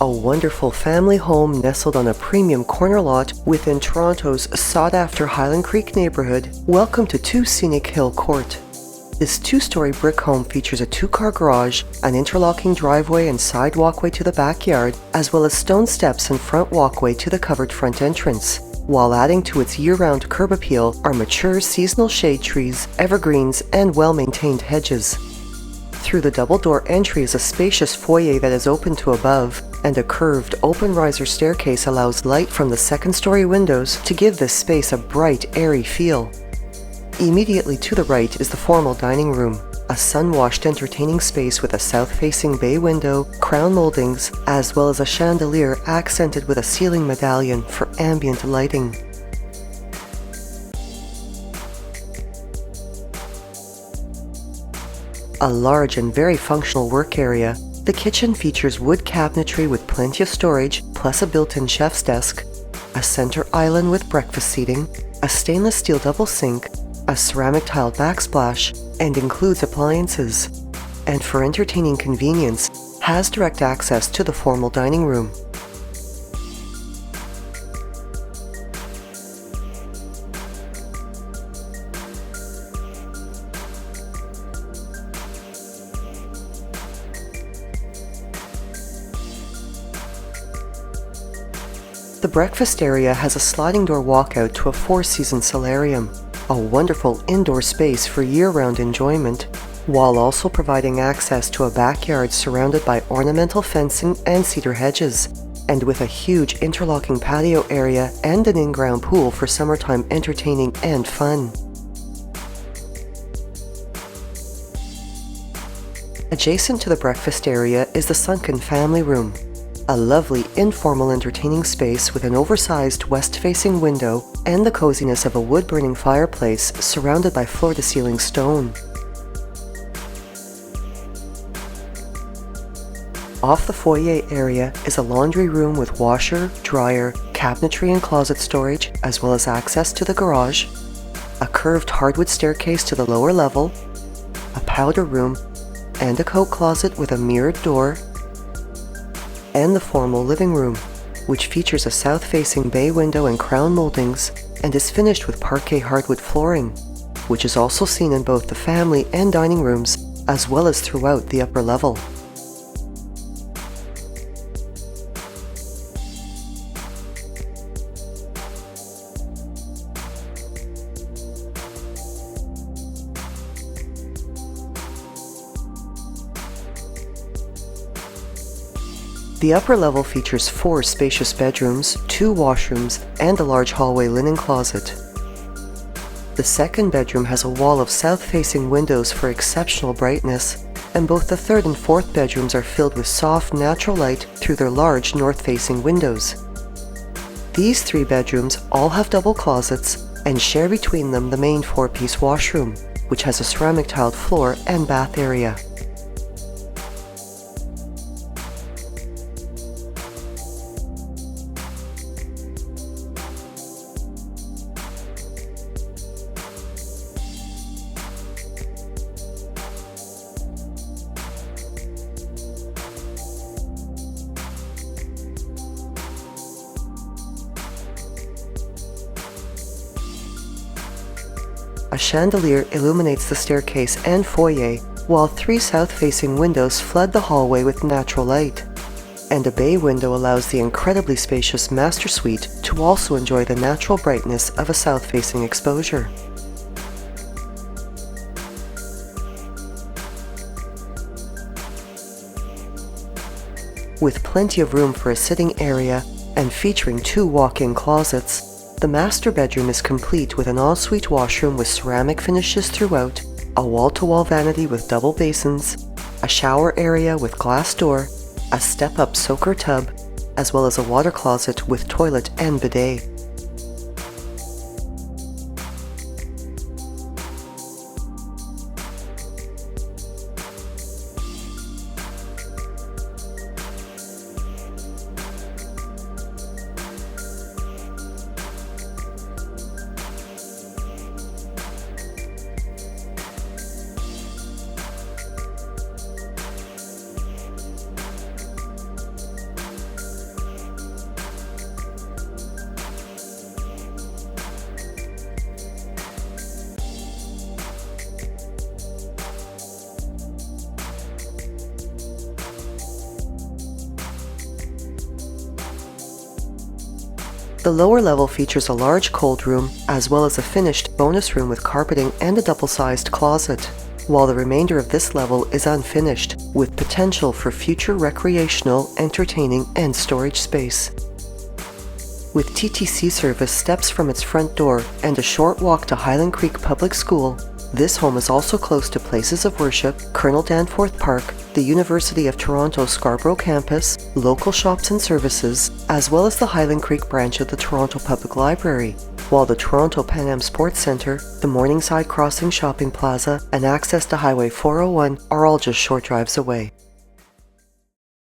A wonderful family home nestled on a premium corner lot within Toronto's sought-after Highland Creek neighbourhood. Welcome to 2 Scenic Hill Court. This 2-story brick home features a 2-car garage, an interlocking driveway and side walkway to the backyard, as well as stone steps and front walkway to the covered front entrance. While adding to its year-round curb appeal are mature seasonal shade trees, evergreens, and well-maintained hedges. Through the double-door entry is a spacious foyer that is open to above, and a curved open riser staircase allows light from the second-story windows to give this space a bright, airy feel. Immediately to the right is the formal dining room, a sun-washed entertaining space with a south-facing bay window, crown moldings, as well as a chandelier accented with a ceiling medallion for ambient lighting. A large and very functional work area, the kitchen features wood cabinetry with plenty of storage, plus a built-in chef's desk, a center island with breakfast seating, a stainless steel double sink, a ceramic tiled backsplash, and includes appliances. And for entertaining convenience, has direct access to the formal dining room. The breakfast area has a sliding door walkout to a 4-season solarium, a wonderful indoor space for year-round enjoyment, while also providing access to a backyard surrounded by ornamental fencing and cedar hedges, and with a huge interlocking patio area and an in-ground pool for summertime entertaining and fun. Adjacent to the breakfast area is the sunken family room, a lovely informal entertaining space with an oversized west-facing window and the coziness of a wood-burning fireplace surrounded by floor-to-ceiling stone. Off the foyer area is a laundry room with washer, dryer, cabinetry and closet storage, as well as access to the garage, a curved hardwood staircase to the lower level, a powder room, and a coat closet with a mirrored door, and the formal living room, which features a south-facing bay window and crown moldings and is finished with parquet hardwood flooring, which is also seen in both the family and dining rooms, as well as throughout the upper level. The upper level features 4 spacious bedrooms, 2 washrooms, and a large hallway linen closet. The second bedroom has a wall of south-facing windows for exceptional brightness, and both the third and fourth bedrooms are filled with soft, natural light through their large north-facing windows. These 3 bedrooms all have double closets and share between them the main 4-piece washroom, which has a ceramic tiled floor and bath area. A chandelier illuminates the staircase and foyer, while 3 south-facing windows flood the hallway with natural light. And a bay window allows the incredibly spacious master suite to also enjoy the natural brightness of a south-facing exposure. With plenty of room for a sitting area and featuring 2 walk-in closets, the master bedroom is complete with an ensuite washroom with ceramic finishes throughout, a wall-to-wall vanity with double basins, a shower area with glass door, a step-up soaker tub, as well as a water closet with toilet and bidet. The lower level features a large cold room, as well as a finished bonus room with carpeting and a double-sized closet, while the remainder of this level is unfinished, with potential for future recreational, entertaining, and storage space. With TTC service steps from its front door and a short walk to Highland Creek Public School, this home is also close to places of worship, Colonel Danforth Park, the University of Toronto Scarborough campus, local shops and services, as well as the Highland Creek branch of the Toronto Public Library, while the Toronto Pan Am Sports Centre, the Morningside Crossing Shopping Plaza, and access to Highway 401 are all just short drives away.